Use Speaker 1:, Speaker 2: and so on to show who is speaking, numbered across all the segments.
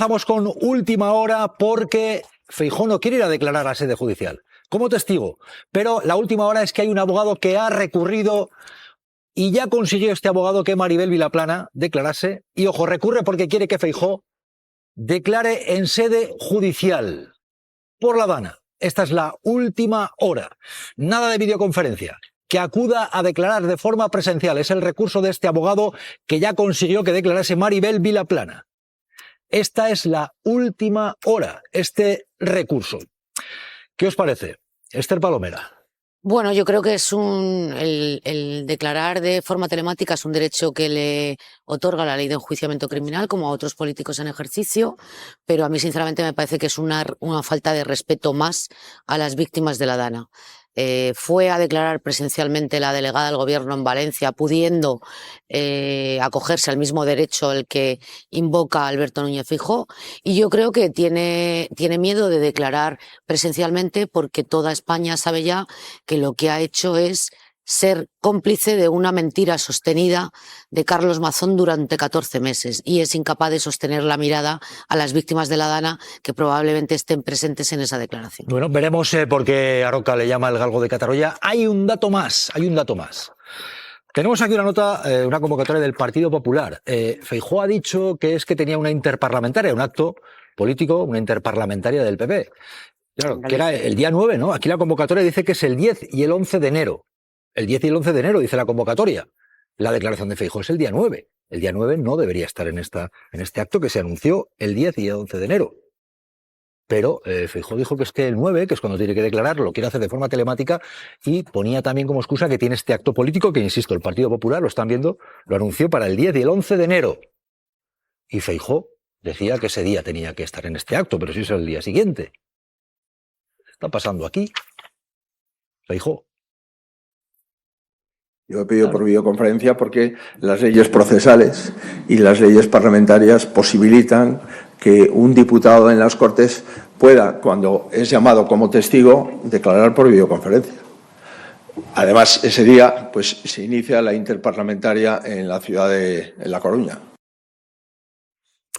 Speaker 1: Empezamos con última hora porque Feijóo no quiere ir a declarar a sede judicial como testigo, pero la última hora es que hay un abogado que ha recurrido y ya consiguió este abogado que Maribel Vilaplana declarase, y ojo, recurre porque quiere que Feijóo declare en sede judicial por La Dana. Esta es la última hora. Nada de videoconferencia. Que acuda a declarar de forma presencial. Es el recurso de este abogado que ya consiguió que declarase Maribel Vilaplana. Esta es la última hora, este recurso. ¿Qué os parece? Esther Palomera.
Speaker 2: Bueno, yo creo que es el declarar de forma telemática es un derecho que le otorga la ley de enjuiciamiento criminal, como a otros políticos en ejercicio, pero a mí sinceramente me parece que es una falta de respeto más a las víctimas de la Dana. Fue a declarar presencialmente la delegada del gobierno en Valencia, pudiendo acogerse al mismo derecho el que invoca Alberto Núñez Feijóo, y yo creo que tiene miedo de declarar presencialmente porque toda España sabe ya que lo que ha hecho es ser cómplice de una mentira sostenida de Carlos Mazón durante 14 meses y es incapaz de sostener la mirada a las víctimas de la Dana que probablemente estén presentes en esa declaración.
Speaker 1: Bueno, veremos por qué a Roca le llama el galgo de Catarolla. Hay un dato más. Tenemos aquí una nota, una convocatoria del Partido Popular. Feijóo ha dicho que es que tenía una interparlamentaria, un acto político, una interparlamentaria del PP. Claro, que era el día 9, ¿no? Aquí la convocatoria dice que es el 10 y el 11 de enero. El 10 y el 11 de enero dice la convocatoria. La declaración de Feijóo es el día 9. El día 9 no debería estar en este acto que se anunció el 10 y el 11 de enero. Pero Feijóo dijo que es que el 9, que es cuando tiene que declarar, lo quiere hacer de forma telemática y ponía también como excusa que tiene este acto político que, insisto, el Partido Popular, lo están viendo, lo anunció para el 10 y el 11 de enero. Y Feijóo decía que ese día tenía que estar en este acto, pero si es el día siguiente. ¿Qué está pasando aquí? Feijóo.
Speaker 3: Yo he pedido por videoconferencia porque las leyes procesales y las leyes parlamentarias posibilitan que un diputado en las Cortes pueda, cuando es llamado como testigo, declarar por videoconferencia. Además, ese día pues, se inicia la interparlamentaria en la ciudad de La Coruña.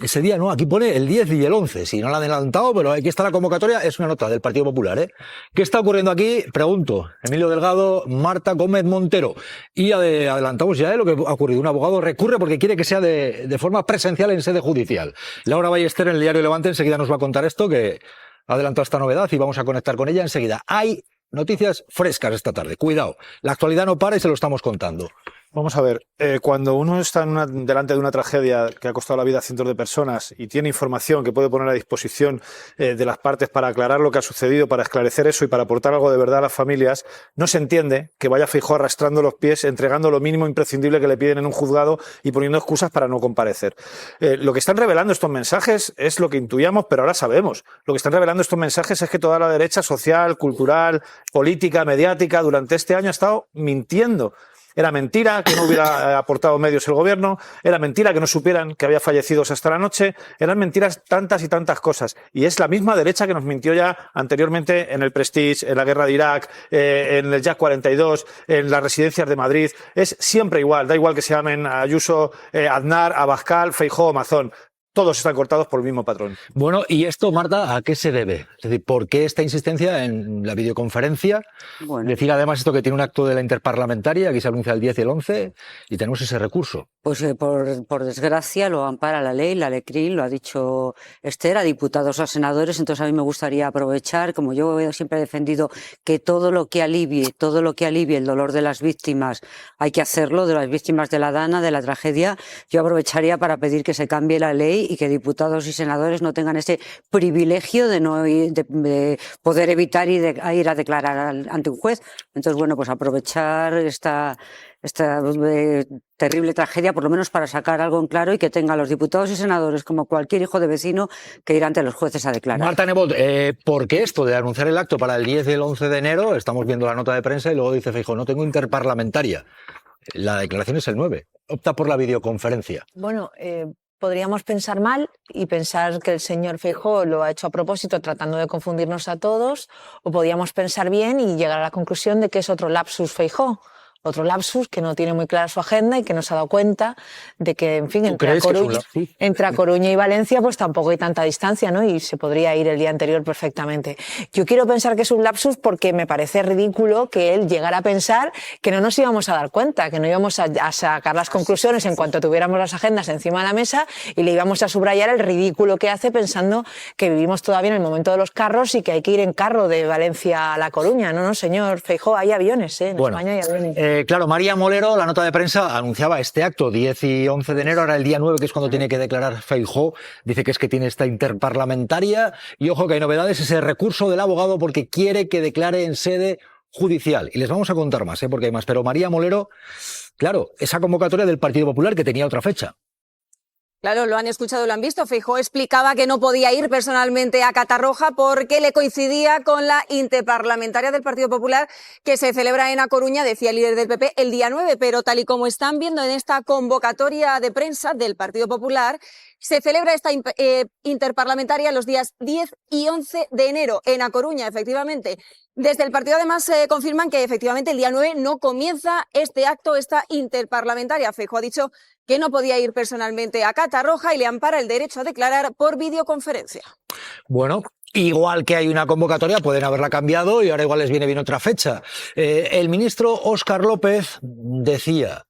Speaker 1: Ese día no, aquí pone el 10 y el 11, si no lo han adelantado, pero aquí está la convocatoria, es una nota del Partido Popular, ¿eh? ¿Qué está ocurriendo aquí? Pregunto, Emilio Delgado, Marta Gómez Montero. Y adelantamos ya lo que ha ocurrido. Un abogado recurre porque quiere que sea de forma presencial en sede judicial. Laura Ballester en el diario Levante enseguida nos va a contar esto, que ha adelantado esta novedad y vamos a conectar con ella enseguida. Hay noticias frescas esta tarde, cuidado, la actualidad no para y se lo estamos contando.
Speaker 4: Vamos a ver, cuando uno está delante de una tragedia que ha costado la vida a cientos de personas y tiene información que puede poner a disposición de las partes para aclarar lo que ha sucedido, para esclarecer eso y para aportar algo de verdad a las familias, no se entiende que vaya Feijóo arrastrando los pies, entregando lo mínimo imprescindible que le piden en un juzgado y poniendo excusas para no comparecer. Lo que están revelando estos mensajes es lo que intuíamos, pero ahora sabemos. Lo que están revelando estos mensajes es que toda la derecha social, cultural, política, mediática, durante este año ha estado mintiendo. Era mentira que no hubiera aportado medios el gobierno, era mentira que no supieran que había fallecidos hasta la noche, eran mentiras tantas y tantas cosas. Y es la misma derecha que nos mintió ya anteriormente en el Prestige, en la guerra de Irak, en el Jack 42, en las residencias de Madrid. Es siempre igual, da igual que se llamen Ayuso, Aznar, Abascal, Feijóo o Mazón. Todos están cortados por el mismo patrón.
Speaker 1: Bueno, ¿y esto, Marta, a qué se debe? Es decir, ¿por qué esta insistencia en la videoconferencia? Bueno. Decir además esto que tiene un acto de la interparlamentaria, aquí se anuncia el 10 y el 11, y tenemos ese recurso.
Speaker 5: Pues por desgracia lo ampara la ley, la LECRIM, lo ha dicho Esther, a diputados o a senadores, entonces a mí me gustaría aprovechar, como yo siempre he defendido, que todo lo que alivie el dolor de las víctimas, hay que hacerlo, de las víctimas de la Dana, de la tragedia. Yo aprovecharía para pedir que se cambie la ley y que diputados y senadores no tengan ese privilegio de poder evitar ir a declarar ante un juez. Entonces, bueno, pues aprovechar esta terrible tragedia, por lo menos para sacar algo en claro y que tengan los diputados y senadores, como cualquier hijo de vecino, que ir ante los jueces a declarar.
Speaker 1: Marta Nebot, ¿por qué esto de anunciar el acto para el 10 y el 11 de enero? Estamos viendo la nota de prensa y luego dice Feijóo, no tengo interparlamentaria. La declaración es el 9. Opta por la videoconferencia.
Speaker 6: Bueno, podríamos pensar mal y pensar que el señor Feijóo lo ha hecho a propósito tratando de confundirnos a todos, o podríamos pensar bien y llegar a la conclusión de que es otro lapsus Feijóo. otro lapsus, que no tiene muy clara su agenda y que no se ha dado cuenta de que, en fin, entre A Coruña y Valencia pues tampoco hay tanta distancia, ¿no? Y se podría ir el día anterior perfectamente. Yo quiero pensar que es un lapsus porque me parece ridículo que él llegara a pensar que no nos íbamos a dar cuenta, que no íbamos a sacar las conclusiones en cuanto tuviéramos las agendas encima de la mesa y le íbamos a subrayar el ridículo que hace pensando que vivimos todavía en el momento de los carros y que hay que ir en carro de Valencia a La Coruña. No, señor Feijóo, hay aviones, en España hay aviones.
Speaker 1: Claro, María Molero, la nota de prensa, anunciaba este acto 10 y 11 de enero, ahora el día 9, que es cuando tiene que declarar Feijóo, dice que es que tiene esta interparlamentaria y ojo que hay novedades, ese recurso del abogado porque quiere que declare en sede judicial. Y les vamos a contar más, porque hay más. Pero María Molero, claro, esa convocatoria del Partido Popular que tenía otra fecha.
Speaker 7: Claro, lo han escuchado, lo han visto. Feijóo explicaba que no podía ir personalmente a Catarroja porque le coincidía con la interparlamentaria del Partido Popular que se celebra en A Coruña, decía el líder del PP, el día 9. Pero tal y como están viendo en esta convocatoria de prensa del Partido Popular, se celebra esta interparlamentaria los días 10 y 11 de enero en A Coruña, efectivamente. Desde el partido además confirman que efectivamente el día 9 no comienza este acto, esta interparlamentaria. Feijóo ha dicho que no podía ir personalmente a Catarroja y le ampara el derecho a declarar por videoconferencia.
Speaker 1: Bueno, igual que hay una convocatoria, pueden haberla cambiado y ahora igual les viene bien otra fecha. El ministro Óscar López decía,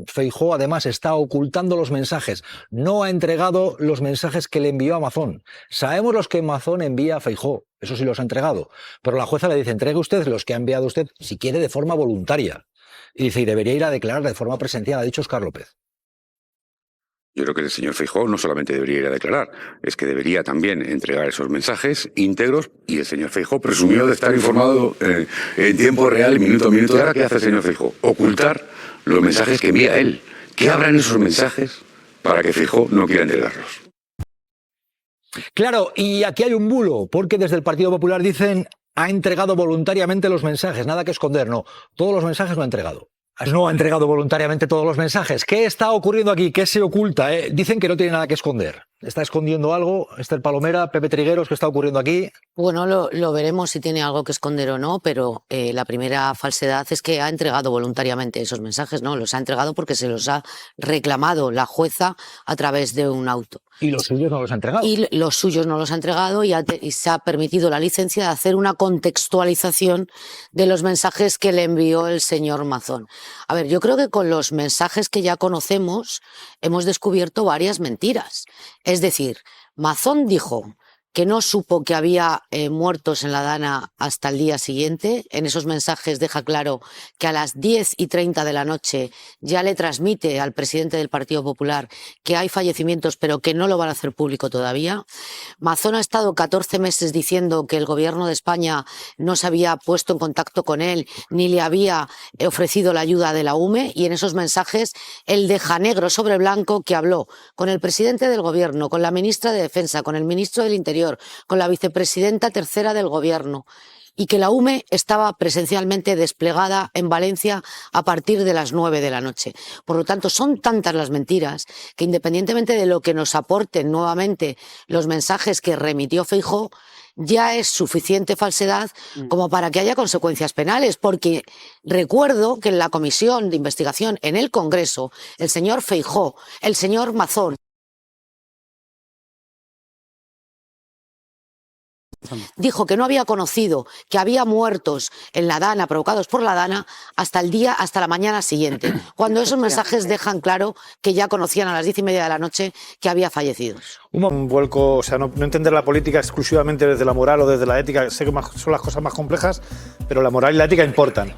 Speaker 1: Feijóo además está ocultando los mensajes, no ha entregado los mensajes que le envió a Mazón. Sabemos los que Mazón envía a Feijóo, eso sí los ha entregado, pero la jueza le dice, entregue usted los que ha enviado usted, si quiere, de forma voluntaria. Y dice, y debería ir a declarar de forma presencial, ha dicho Óscar López.
Speaker 8: Yo creo que el señor Feijóo no solamente debería ir a declarar, es que debería también entregar esos mensajes íntegros y el señor Feijóo presumió de estar informado en tiempo real, minuto a minuto. ¿Ahora qué hace el señor Feijóo? Ocultar los mensajes que envía él. ¿Qué habrá en esos mensajes para que Feijóo no quiera entregarlos?
Speaker 1: Claro, y aquí hay un bulo, porque desde el Partido Popular dicen ha entregado voluntariamente los mensajes, nada que esconder, no, todos los mensajes lo ha entregado. No ha entregado voluntariamente todos los mensajes. ¿Qué está ocurriendo aquí? ¿Qué se oculta? Dicen que no tiene nada que esconder. ¿Está escondiendo algo? Esther Palomera, Pepe Trigueros, ¿qué está ocurriendo aquí?
Speaker 2: Bueno, lo veremos si tiene algo que esconder o no, pero la primera falsedad es que ha entregado voluntariamente esos mensajes, ¿no? Los ha entregado porque se los ha reclamado la jueza a través de un auto.
Speaker 1: ¿Y los suyos no los ha entregado?
Speaker 2: Y los suyos no los ha entregado y se ha permitido la licencia de hacer una contextualización de los mensajes que le envió el señor Mazón. A ver, yo creo que con los mensajes que ya conocemos hemos descubierto varias mentiras. Es decir, Mazón dijo que no supo que había muertos en la Dana hasta el día siguiente. En esos mensajes deja claro que a las 10:30 de la noche ya le transmite al presidente del Partido Popular que hay fallecimientos, pero que no lo van a hacer público todavía. Mazón ha estado 14 meses diciendo que el gobierno de España no se había puesto en contacto con él, ni le había ofrecido la ayuda de la UME, y en esos mensajes él deja negro sobre blanco que habló con el presidente del gobierno, con la ministra de Defensa, con el ministro del Interior, con la vicepresidenta tercera del gobierno, y que la UME estaba presencialmente desplegada en Valencia a partir de las 9 de la noche. Por lo tanto, son tantas las mentiras que, independientemente de lo que nos aporten nuevamente los mensajes que remitió Feijóo, ya es suficiente falsedad como para que haya consecuencias penales, porque recuerdo que en la comisión de investigación en el Congreso, el señor Feijóo, el señor Mazón, dijo que no había conocido que había muertos en la Dana, provocados por la Dana, hasta la mañana siguiente, cuando esos mensajes dejan claro que ya conocían a las 10:30 de la noche que había fallecidos.
Speaker 4: Un vuelco, o sea, no entender la política exclusivamente desde la moral o desde la ética. Sé que son las cosas más complejas, pero la moral y la ética importan.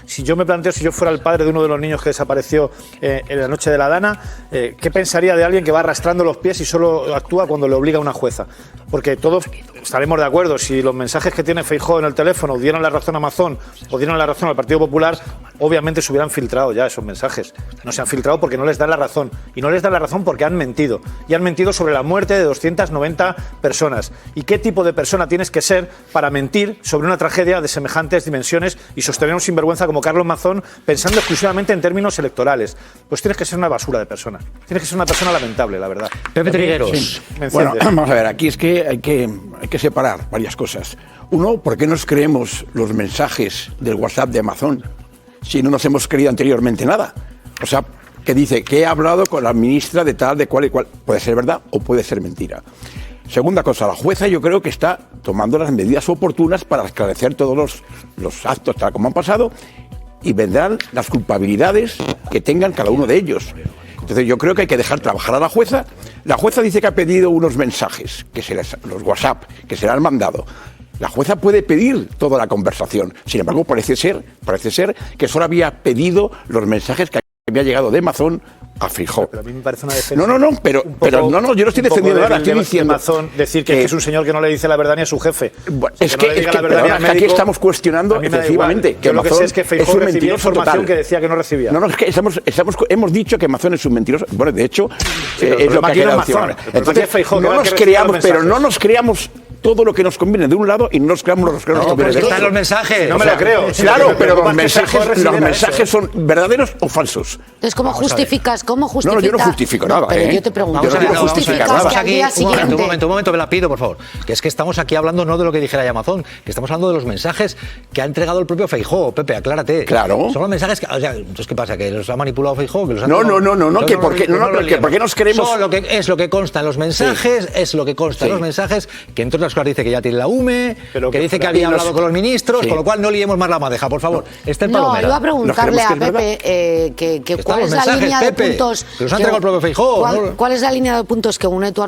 Speaker 4: Si yo me planteo, si yo fuera el padre de uno de los niños que desapareció en la noche de la Dana, ¿qué pensaría de alguien que va arrastrando los pies y solo actúa cuando le obliga una jueza? Porque todos estaremos de acuerdo, si los mensajes que tiene Feijóo en el teléfono dieron la razón a Mazón o dieron la razón al Partido Popular, obviamente se hubieran filtrado ya esos mensajes. No se han filtrado porque no les dan la razón. Y no les dan la razón porque han mentido. Y han mentido sobre la muerte de 290 personas. ¿Y qué tipo de persona tienes que ser para mentir sobre una tragedia de semejantes dimensiones y sostener un sinvergüenza como Carlos Mazón pensando exclusivamente en términos electorales? Pues tienes que ser una basura de persona. Tienes que ser una persona lamentable, la verdad.
Speaker 1: Pepe Trigueros.
Speaker 9: Sí. Bueno, vamos a ver, aquí es que hay que separar varias cosas. Uno, ¿por qué nos creemos los mensajes del WhatsApp de Mazón? si no nos hemos creído anteriormente nada? O sea, que dice que he hablado con la ministra de tal, de cual y cual. Puede ser verdad o puede ser mentira. Segunda cosa, la jueza yo creo que está tomando las medidas oportunas para esclarecer todos los actos tal como han pasado y vendrán las culpabilidades que tengan cada uno de ellos. Entonces yo creo que hay que dejar trabajar a la jueza. La jueza dice que ha pedido unos mensajes, los WhatsApp, que se le han mandado. La jueza puede pedir toda la conversación. Sin embargo, parece ser que solo había pedido los mensajes que había llegado de Mazón a Feijóo.
Speaker 4: Pero a mí me parece una defensa.
Speaker 9: Pero yo no estoy defendiendo nada. Estoy diciendo
Speaker 4: Mazón decir que es un señor que no le dice la verdad ni a su jefe.
Speaker 9: Es que aquí estamos cuestionando efectivamente que
Speaker 4: lo que sé es que Feijóo recibía información que decía que no recibía.
Speaker 9: No, es que hemos dicho que Mazón es un mentiroso. Bueno, de hecho, es lo que ha quedado. Entonces, no nos creamos todo lo que nos conviene de un lado y no nos creamos los que nos conviene de otro.
Speaker 1: Están los mensajes.
Speaker 4: No me lo creo.
Speaker 9: Claro, pero los mensajes son verdaderos o falsos.
Speaker 2: Entonces, ¿cómo justificas?
Speaker 9: No, yo no justifico nada.
Speaker 2: Pero yo te pregunto, ¿cómo justificas que al día siguiente?
Speaker 1: Un momento, me la pido, por favor. Que es que estamos aquí hablando no de lo que dijera ya Mazón, que estamos hablando de los mensajes que ha entregado el propio Feijóo. Pepe, aclárate.
Speaker 9: Claro.
Speaker 1: Son los mensajes que, o sea, entonces, ¿qué pasa? ¿Que los ha manipulado Feijóo?
Speaker 9: ¿Por qué nos queremos?
Speaker 1: Es lo que consta en los mensajes, es lo que consta en los mensajes, que entre otras cosas dice que ya tiene la UME, que dice que había hablado con los ministros, con lo cual no liemos más la madeja, por favor.
Speaker 2: No, iba a preguntarle a Pepe cuál es la línea de puntos. ¿Cuál es la línea de puntos que une tu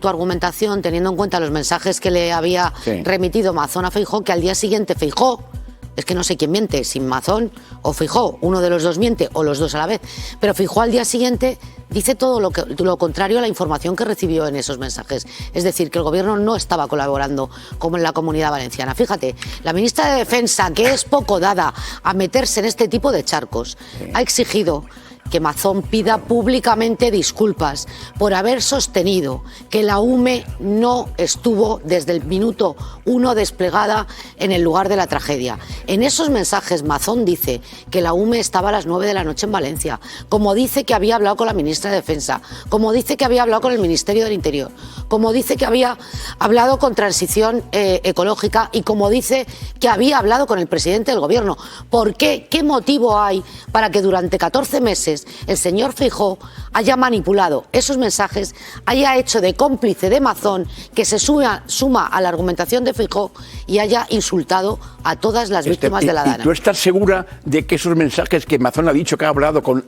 Speaker 2: argumentación teniendo en cuenta los mensajes que le había remitido Mazón a Feijóo, que al día siguiente Feijóo, es que no sé quién miente, si Mazón o Feijóo, uno de los dos miente o los dos a la vez, pero Feijóo al día siguiente dice todo lo contrario a la información que recibió en esos mensajes. Es decir, que el gobierno no estaba colaborando como en la Comunidad Valenciana. Fíjate, la ministra de Defensa, que es poco dada a meterse en este tipo de charcos, ha exigido que Mazón pida públicamente disculpas por haber sostenido que la UME no estuvo desde el minuto 1 desplegada en el lugar de la tragedia. En esos mensajes Mazón dice que la UME estaba a las 9 de la noche en Valencia, como dice que había hablado con la ministra de Defensa, como dice que había hablado con el Ministerio del Interior, como dice que había hablado con Transición Ecológica y como dice que había hablado con el presidente del Gobierno. ¿Por qué? ¿Qué motivo hay para que durante 14 meses el señor Feijóo haya manipulado esos mensajes, haya hecho de cómplice de Mazón, que se suma a la argumentación de Feijóo y haya insultado a todas las víctimas de la Dana?
Speaker 9: ¿Y tú estás segura de que esos mensajes que Mazón ha dicho que ha hablado con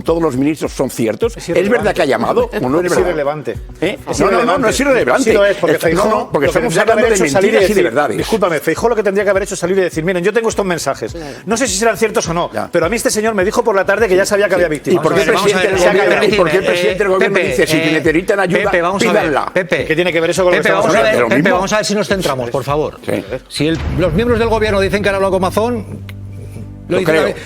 Speaker 9: todos los ministros son ciertos? ¿Es verdad que ha llamado o no es
Speaker 4: irrelevante?
Speaker 9: No es irrelevante.
Speaker 4: Sí lo es, porque Feijóo
Speaker 9: porque estamos hablando de mentiras y de verdades.
Speaker 4: Discúlpame, Feijóo lo que tendría que haber hecho es salir y decir, miren, yo tengo estos mensajes. No sé si serán ciertos o no, pero a mí este señor me dijo por la tarde que ya sabía que había víctimas.
Speaker 9: ¿Y por qué el presidente del gobierno dice, si necesitan ayuda, pídanla?
Speaker 4: ¿Qué tiene que ver eso con lo que estamos
Speaker 1: hablando? Pepe, vamos a ver si nos centramos, por favor. Si los miembros del gobierno dicen que han hablado con Mazón,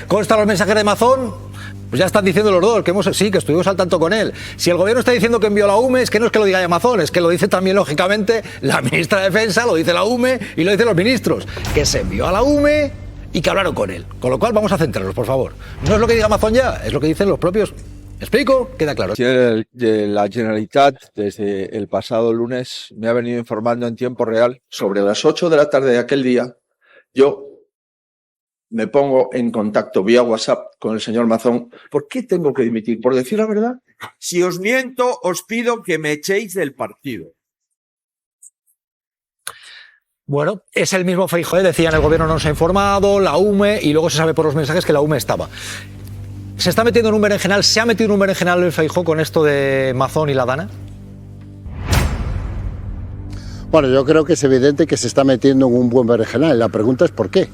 Speaker 1: consta los mensajes de Mazón. Pues ya están diciendo los dos, que estuvimos al tanto con él. Si el gobierno está diciendo que envió la UME, es que no es que lo diga Amazon, es que lo dice también, lógicamente, la ministra de Defensa, lo dice la UME y lo dicen los ministros. Que se envió a la UME y que hablaron con él. Con lo cual, vamos a centrarnos, por favor. No es lo que diga Amazon ya, es lo que dicen los propios. ¿Me explico? Queda claro.
Speaker 3: La Generalitat, desde el pasado lunes, me ha venido informando en tiempo real. Sobre las 8 de la tarde de aquel día, yo me pongo en contacto vía WhatsApp con el señor Mazón. ¿Por qué tengo que dimitir? ¿Por decir la verdad?
Speaker 10: Si os miento, os pido que me echéis del partido.
Speaker 1: Bueno, es el mismo Feijóo, decían el gobierno no nos ha informado, la UME, y luego se sabe por los mensajes que la UME estaba. ¿Se está metiendo en un berenjenal? ¿Se ha metido en un berenjenal el Feijóo con esto de Mazón y la Dana?
Speaker 11: Bueno, yo creo que es evidente que se está metiendo en un buen berenjenal. La pregunta es ¿por qué?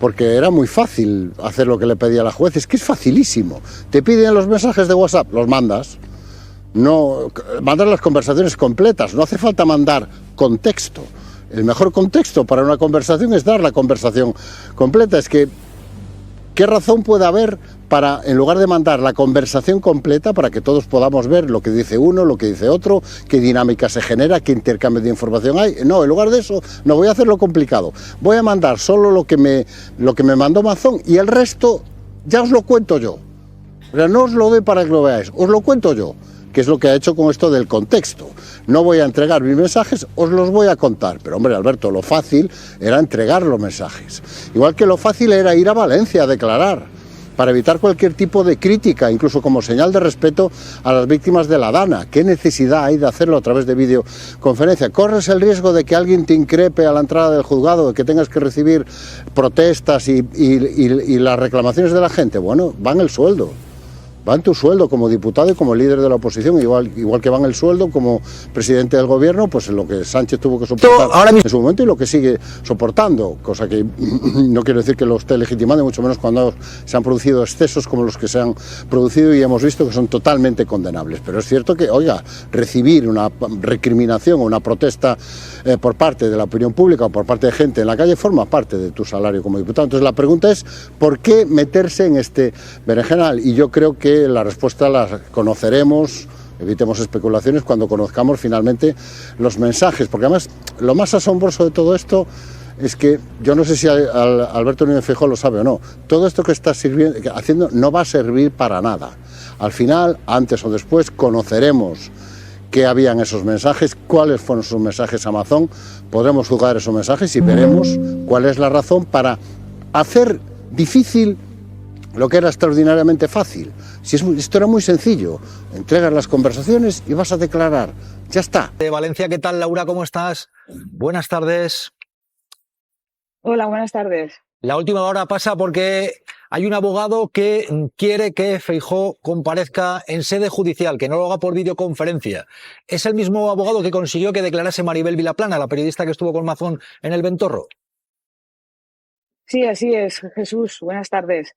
Speaker 11: Porque era muy fácil hacer lo que le pedía la juez. Es que es facilísimo. Te piden los mensajes de WhatsApp, los mandas. No, mandas las conversaciones completas. No hace falta mandar contexto. El mejor contexto para una conversación es dar la conversación completa. Es que, ¿qué razón puede haber para, en lugar de mandar la conversación completa, para que todos podamos ver lo que dice uno, lo que dice otro, qué dinámica se genera, qué intercambio de información hay? No, en lugar de eso, no voy a hacerlo complicado. Voy a mandar solo lo que me mandó Mazón y el resto ya os lo cuento yo. O sea, no os lo doy para que lo veáis, os lo cuento yo. que es lo que ha hecho con esto del contexto. No voy a entregar mis mensajes, os los voy a contar. Pero hombre, Alberto, lo fácil era entregar los mensajes. Igual que lo fácil era ir a Valencia a declarar, para evitar cualquier tipo de crítica, incluso como señal de respeto a las víctimas de la Dana. ¿Qué necesidad hay de hacerlo a través de videoconferencia? ¿Corres el riesgo de que alguien te increpe a la entrada del juzgado, de que tengas que recibir protestas y las reclamaciones de la gente? Bueno, van el sueldo. Va en tu sueldo como diputado y como líder de la oposición, igual que va en el sueldo como presidente del gobierno, pues lo que Sánchez tuvo que soportar en su momento y lo que sigue soportando, cosa que no quiero decir que lo esté legitimando, mucho menos cuando se han producido excesos como los que se han producido y hemos visto que son totalmente condenables. Pero es cierto que, oiga, recibir una recriminación o una protesta por parte de la opinión pública o por parte de gente en la calle forma parte de tu salario como diputado. Entonces la pregunta es, ¿por qué meterse en este berenjenal? Y yo creo que la respuesta la conoceremos, evitemos especulaciones, cuando conozcamos finalmente los mensajes, porque además lo más asombroso de todo esto es que, yo no sé si Alberto Núñez Feijóo lo sabe o no, todo esto que está haciendo no va a servir para nada. Al final, antes o después, conoceremos qué había en esos mensajes, cuáles fueron sus mensajes a Amazon, podremos juzgar esos mensajes y veremos cuál es la razón para hacer difícil lo que era extraordinariamente fácil. Si esto era muy sencillo, entregas las conversaciones y vas a declarar. Ya está.
Speaker 1: De Valencia, ¿qué tal, Laura? ¿Cómo estás? Buenas tardes.
Speaker 12: Hola, buenas tardes.
Speaker 1: La última hora pasa porque hay un abogado que quiere que Feijóo comparezca en sede judicial, que no lo haga por videoconferencia. ¿Es el mismo abogado que consiguió que declarase Maribel Vilaplana, la periodista que estuvo con Mazón en el Ventorro?
Speaker 12: Sí, así es, Jesús. Buenas tardes.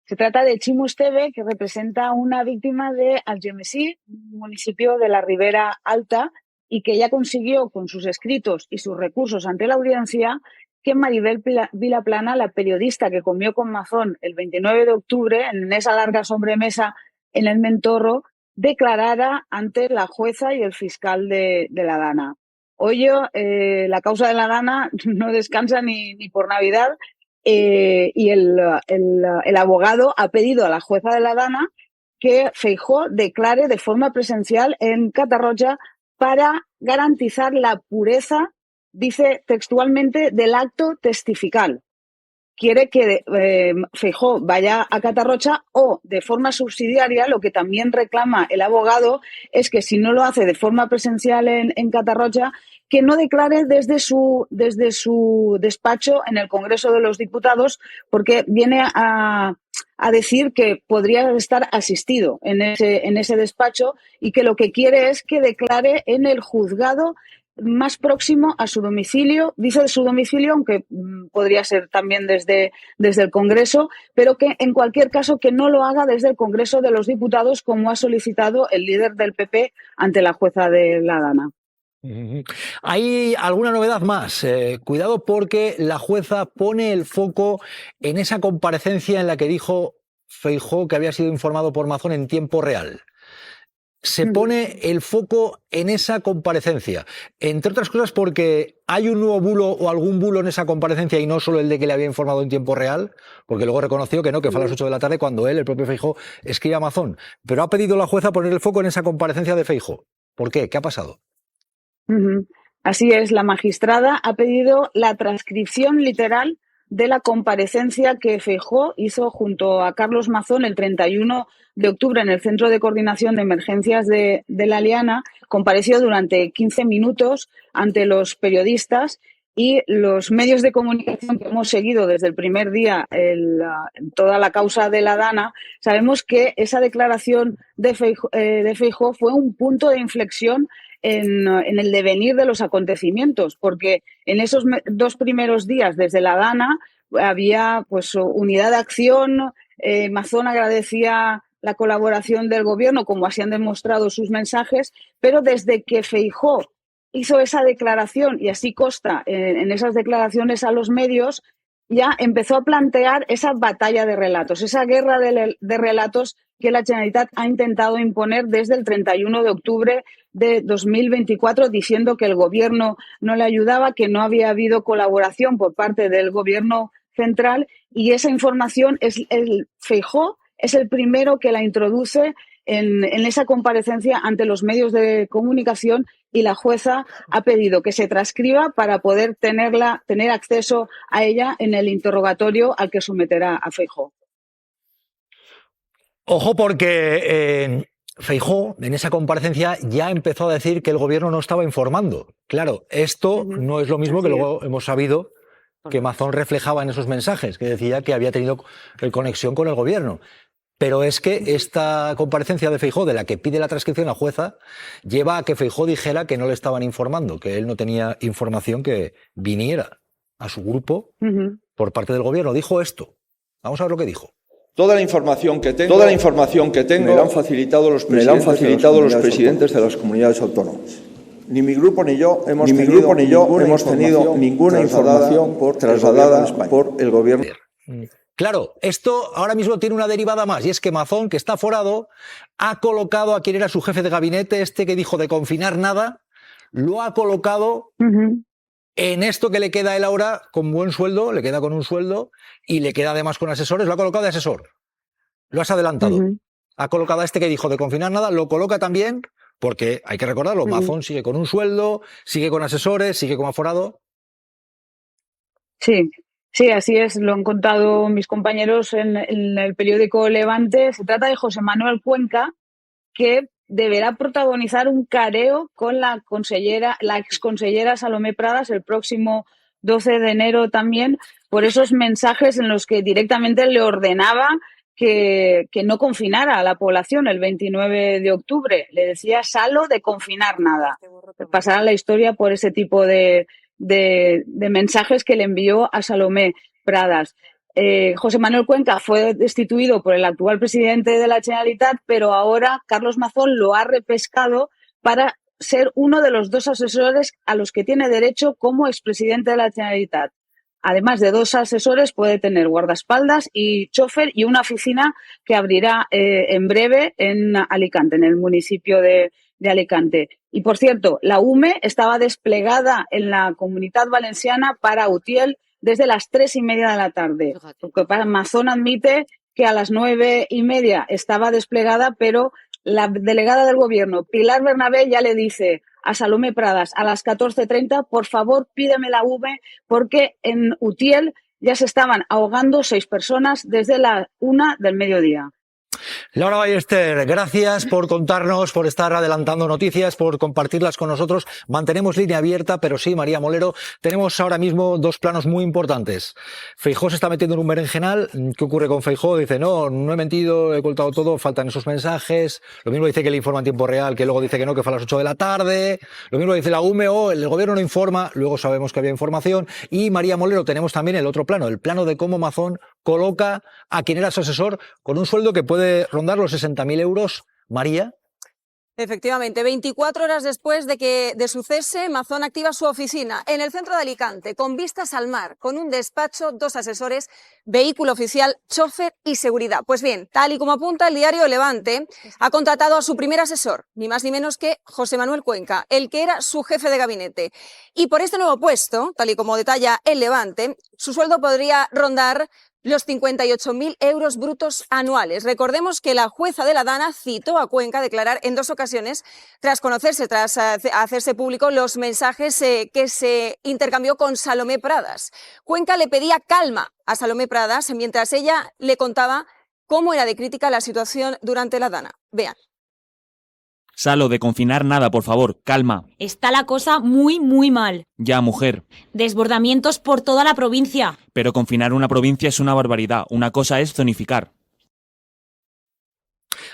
Speaker 12: Se trata de Chimo Esteve, que representa a una víctima de Algemesí, un municipio de la Ribera Alta, y que ya consiguió con sus escritos y sus recursos ante la audiencia que Maribel Vilaplana, la periodista que comió con Mazón el 29 de octubre en esa larga sobremesa en el Ventorro, declarara ante la jueza y el fiscal de la Dana. Hoy la causa de la Dana no descansa ni por Navidad. Y el abogado ha pedido a la jueza de la Dana que Feijóo declare de forma presencial en Catarroja para garantizar la pureza, dice textualmente, del acto testifical. Quiere que Feijóo vaya a Catarroja o, de forma subsidiaria, lo que también reclama el abogado es que si no lo hace de forma presencial en Catarroja, que no declare desde su despacho en el Congreso de los Diputados, porque viene a decir que podría estar asistido en ese despacho y que lo que quiere es que declare en el juzgado más próximo a su domicilio, dice de su domicilio, aunque podría ser también desde el Congreso, pero que en cualquier caso que no lo haga desde el Congreso de los Diputados, como ha solicitado el líder del PP ante la jueza de la Dana.
Speaker 1: Hay alguna novedad más. Cuidado, porque la jueza pone el foco en esa comparecencia en la que dijo Feijóo que había sido informado por Mazón en tiempo real. Se pone el foco en esa comparecencia, entre otras cosas porque hay un nuevo bulo o algún bulo en esa comparecencia y no solo el de que le había informado en tiempo real, porque luego reconoció que no, que fue a las 8 de la tarde cuando él, el propio Feijóo, escribe a Mazón. Pero ha pedido la jueza poner el foco en esa comparecencia de Feijóo. ¿Por qué? ¿Qué ha pasado?
Speaker 12: Así es, la magistrada ha pedido la transcripción literal de la comparecencia que Feijóo hizo junto a Carlos Mazón el 31 de octubre en el Centro de Coordinación de Emergencias de la Liana. Compareció durante 15 minutos ante los periodistas y los medios de comunicación que hemos seguido desde el primer día toda la causa de la Dana. Sabemos que esa declaración de Feijóo fue un punto de inflexión en el devenir de los acontecimientos, porque en esos 2 primeros días desde la Dana había pues unidad de acción. Mazón agradecía la colaboración del gobierno, como así han demostrado sus mensajes, pero desde que Feijóo hizo esa declaración, y así consta en esas declaraciones a los medios, ya empezó a plantear esa batalla de relatos, esa guerra de relatos que la Generalitat ha intentado imponer desde el 31 de octubre de 2024, diciendo que el gobierno no le ayudaba, que no había habido colaboración por parte del gobierno central, y esa información Feijóo es el primero que la introduce en esa comparecencia ante los medios de comunicación y la jueza ha pedido que se transcriba para poder tener acceso a ella en el interrogatorio al que someterá a Feijóo.
Speaker 1: Ojo porque Feijóo en esa comparecencia ya empezó a decir que el gobierno no estaba informando. Claro, esto no es lo mismo que luego hemos sabido que Mazón reflejaba en esos mensajes, que decía que había tenido conexión con el gobierno. Pero es que esta comparecencia de Feijóo, de la que pide la transcripción la jueza, lleva a que Feijóo dijera que no le estaban informando, que él no tenía información que viniera a su grupo por parte del gobierno. Dijo esto. Vamos a ver lo que dijo.
Speaker 3: Toda la información que tengo me la han facilitado los presidentes de las comunidades autónomas. Ni mi grupo ni yo hemos tenido ninguna información trasladada por el gobierno.
Speaker 1: Claro, esto ahora mismo tiene una derivada más, y es que Mazón, que está aforado, ha colocado a quien era su jefe de gabinete, que dijo de confinar nada, lo ha colocado en esto que le queda a él ahora con buen sueldo, le queda con un sueldo, y le queda además con asesores, lo ha colocado de asesor. Lo has adelantado. Ha colocado a que dijo de confinar nada, lo coloca también, porque hay que recordarlo, Mazón sigue con un sueldo, sigue con asesores, sigue como aforado.
Speaker 12: Sí. Sí, así es, lo han contado mis compañeros en el periódico Levante. Se trata de José Manuel Cuenca, que deberá protagonizar un careo con la exconsellera Salomé Pradas el próximo 12 de enero también, por esos mensajes en los que directamente le ordenaba que no confinara a la población el 29 de octubre. Le decía Salo de confinar nada. Pasará la historia por ese tipo de mensajes que le envió a Salomé Pradas. José Manuel Cuenca fue destituido por el actual presidente de la Generalitat, pero ahora Carlos Mazón lo ha repescado para ser uno de los 2 asesores a los que tiene derecho como expresidente de la Generalitat. Además de 2 asesores, puede tener guardaespaldas y chofer y una oficina que abrirá en breve en Alicante, en el municipio de Alicante. Y, por cierto, la UME estaba desplegada en la Comunitat Valenciana para Utiel desde las 3:30 de la tarde. Mazón admite que a las 9:30 estaba desplegada, pero la delegada del gobierno, Pilar Bernabé, ya le dice a Salomé Pradas a las 14:30, por favor, pídeme la UME, porque en Utiel ya se estaban ahogando 6 personas desde la 1 del mediodía.
Speaker 1: Laura Ballester, gracias por contarnos, por estar adelantando noticias, por compartirlas con nosotros. Mantenemos línea abierta, pero sí, María Molero, tenemos ahora mismo 2 planos muy importantes. Feijóo se está metiendo en un berenjenal. ¿Qué ocurre con Feijóo? Dice, no he mentido, he ocultado todo, faltan esos mensajes. Lo mismo dice que le informa en tiempo real, que luego dice que no, que fue a las 8 de la tarde. Lo mismo dice la UME, el gobierno no informa, luego sabemos que había información. Y María Molero, tenemos también el otro plano, el plano de cómo Mazón coloca a quien era su asesor con un sueldo que puede rondar los 60.000 euros. María.
Speaker 7: Efectivamente, 24 horas después de su cese, Mazón activa su oficina en el centro de Alicante, con vistas al mar, con un despacho, 2 asesores, vehículo oficial, chofer y seguridad. Pues bien, tal y como apunta el diario Levante, ha contratado a su primer asesor, ni más ni menos que José Manuel Cuenca, el que era su jefe de gabinete. Y por este nuevo puesto, tal y como detalla el Levante, su sueldo podría rondar los 58.000 euros brutos anuales. Recordemos que la jueza de la Dana citó a Cuenca a declarar en 2 ocasiones tras hacerse público los mensajes que se intercambió con Salomé Pradas. Cuenca le pedía calma a Salomé Pradas mientras ella le contaba cómo era de crítica la situación durante la Dana. Vean.
Speaker 13: Salo, de confinar nada, por favor, calma.
Speaker 14: Está la cosa muy, muy mal.
Speaker 13: Ya, mujer.
Speaker 14: Desbordamientos por toda la provincia.
Speaker 13: Pero confinar una provincia es una barbaridad. Una cosa es zonificar.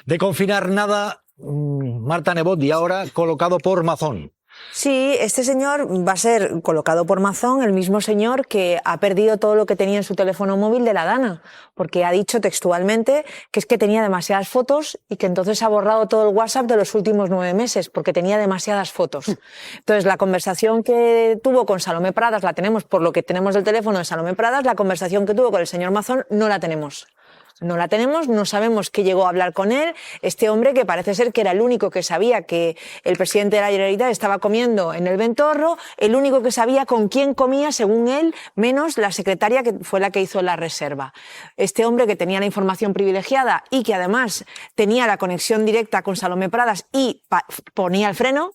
Speaker 1: De confinar nada, Marta Nebot, y ahora colocado por Mazón.
Speaker 6: Sí, este señor va a ser colocado por Mazón, el mismo señor que ha perdido todo lo que tenía en su teléfono móvil de la Dana, porque ha dicho textualmente que es que tenía demasiadas fotos y que entonces ha borrado todo el WhatsApp de los últimos 9 meses, porque tenía demasiadas fotos. Entonces, la conversación que tuvo con Salomé Pradas la tenemos por lo que tenemos del teléfono de Salomé Pradas, la conversación que tuvo con el señor Mazón no la tenemos. No la tenemos, no sabemos qué llegó a hablar con él. Este hombre, que parece ser que era el único que sabía que el presidente de la Generalitat estaba comiendo en el Ventorro, el único que sabía con quién comía, según él, menos la secretaria que fue la que hizo la reserva. Este hombre, que tenía la información privilegiada y que además tenía la conexión directa con Salomé Pradas y ponía el freno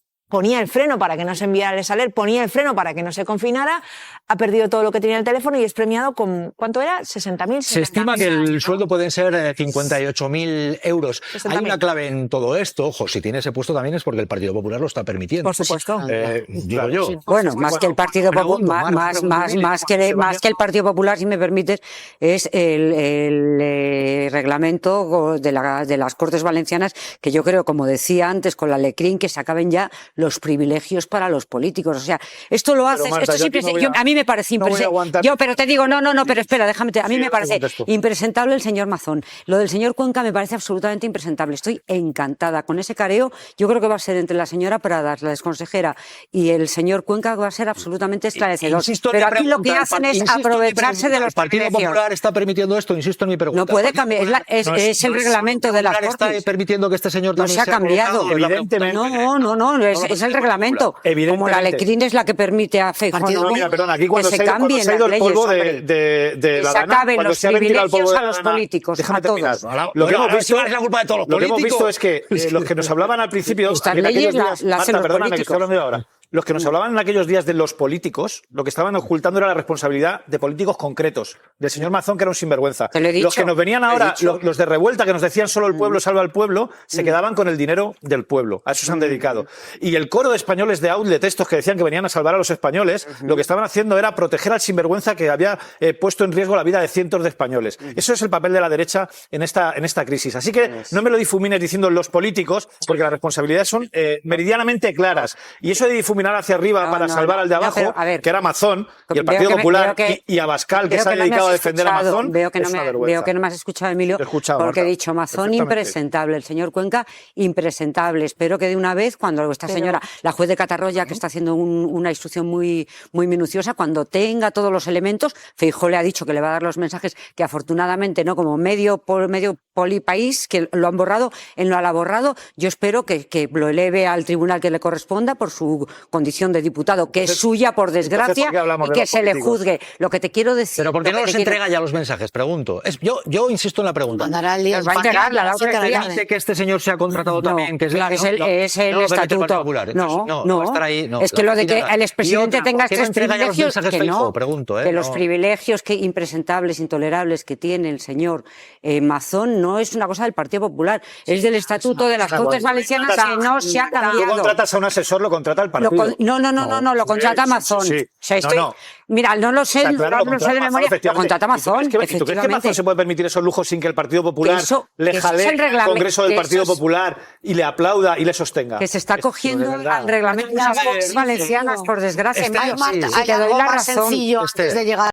Speaker 6: para que no se enviara el Saler, ponía el freno para que no se confinara, ha perdido todo lo que tenía en el teléfono y es premiado con, ¿cuánto era? 60.000.
Speaker 1: Se estima que el sueldo pueden ser 58.000 euros. Hay una clave en todo esto, ojo, si tiene ese puesto también es porque el Partido Popular lo está permitiendo.
Speaker 5: Por supuesto.
Speaker 1: Digo yo.
Speaker 5: Bueno, más que el Partido Popular, más que el Partido Popular, si me permites, es el reglamento de las Cortes Valencianas, que yo creo, como decía antes, con la Lecrín, que se acaben ya los privilegios para los políticos. O sea, esto lo hace,
Speaker 4: Marta,
Speaker 5: esto siempre, a mí me parece impresentable. Yo, pero te digo, pero espera, déjame, a mí me parece impresentable el señor Mazón. Lo del señor Cuenca me parece absolutamente impresentable. Estoy encantada con ese careo. Yo creo que va a ser entre la señora Pradas, la exconsejera, y el señor Cuenca, va a ser absolutamente esclarecedor. Pero aquí lo que hacen es aprovecharse de los
Speaker 1: privilegios. ¿El Partido Popular está permitiendo esto? Insisto en mi pregunta.
Speaker 5: No puede cambiar, es el reglamento de las Cortes.
Speaker 1: ¿Está permitiendo que este señor también
Speaker 5: no se ha cambiado?
Speaker 4: Evidentemente.
Speaker 5: No, es el reglamento. Como la Lecrín es la que permite a Feijóo
Speaker 4: que se cambien las leyes,
Speaker 5: que se acaben los privilegios a los políticos, a todos.
Speaker 4: Lo que hemos visto es que los que nos hablaban al principio,
Speaker 5: estas leyes las hacen los políticos.
Speaker 4: Que estoy hablando ahora. Los que nos hablaban en aquellos días de los políticos, lo que estaban ocultando era la responsabilidad de políticos concretos, del señor Mazón, que era un sinvergüenza. Los que nos venían ahora, los de revuelta, que nos decían solo el pueblo salva al pueblo, se quedaban con el dinero del pueblo. A eso se han dedicado. Y el coro de españoles de outlet, estos que decían que venían a salvar a los españoles, lo que estaban haciendo era proteger al sinvergüenza que había puesto en riesgo la vida de cientos de españoles. Eso es el papel de la derecha en esta crisis. Así que no me lo difumines diciendo los políticos, porque las responsabilidades son meridianamente claras. Y eso de difuminar hacia arriba para salvar al de abajo, que era Mazón, y el Partido Popular, y Abascal, que se ha dedicado a defender a Mazón,
Speaker 5: veo que no me has escuchado, Emilio, porque he dicho Mazón impresentable, el señor Cuenca impresentable. Espero que de una vez, cuando esta señora, la juez de Catarroya, que está haciendo una instrucción muy minuciosa, cuando tenga todos los elementos, Feijóo le ha dicho que le va a dar los mensajes que afortunadamente, no como medio polipaís, que lo han borrado, él no lo ha borrado. Yo espero que lo eleve al tribunal que le corresponda por su condición de diputado, que es suya, por desgracia, y que se le juzgue. Lo que te quiero decir...
Speaker 1: ¿Pero por qué no los entrega ya los mensajes? Pregunto. Yo insisto en la pregunta.
Speaker 2: Mandará al lío.
Speaker 5: Va a entregarla.
Speaker 1: Dice que este señor se ha contratado también. Que
Speaker 5: es el estatuto.
Speaker 1: No, estar ahí.
Speaker 5: Es que lo de que el expresidente tenga estos privilegios, que no. Que los privilegios impresentables, intolerables que tiene el señor Mazón no es una cosa del Partido Popular, es del estatuto de las Cortes Valencianas, que no se ha cambiado.
Speaker 4: Tú contratas a un asesor, lo contrata el partido.
Speaker 5: No, lo contrata Mazón. Mira, no lo sé, no sé de memoria, lo contrata Mazón, efectivamente.
Speaker 4: ¿Tú crees que Mazón se puede permitir esos lujos sin que el Partido Popular le jalee el Congreso del Partido Popular y le aplauda y le sostenga?
Speaker 5: Que se está cogiendo al reglamento de las Cortes Valencianas, por desgracia.
Speaker 2: Hay algo más sencillo antes de llegar.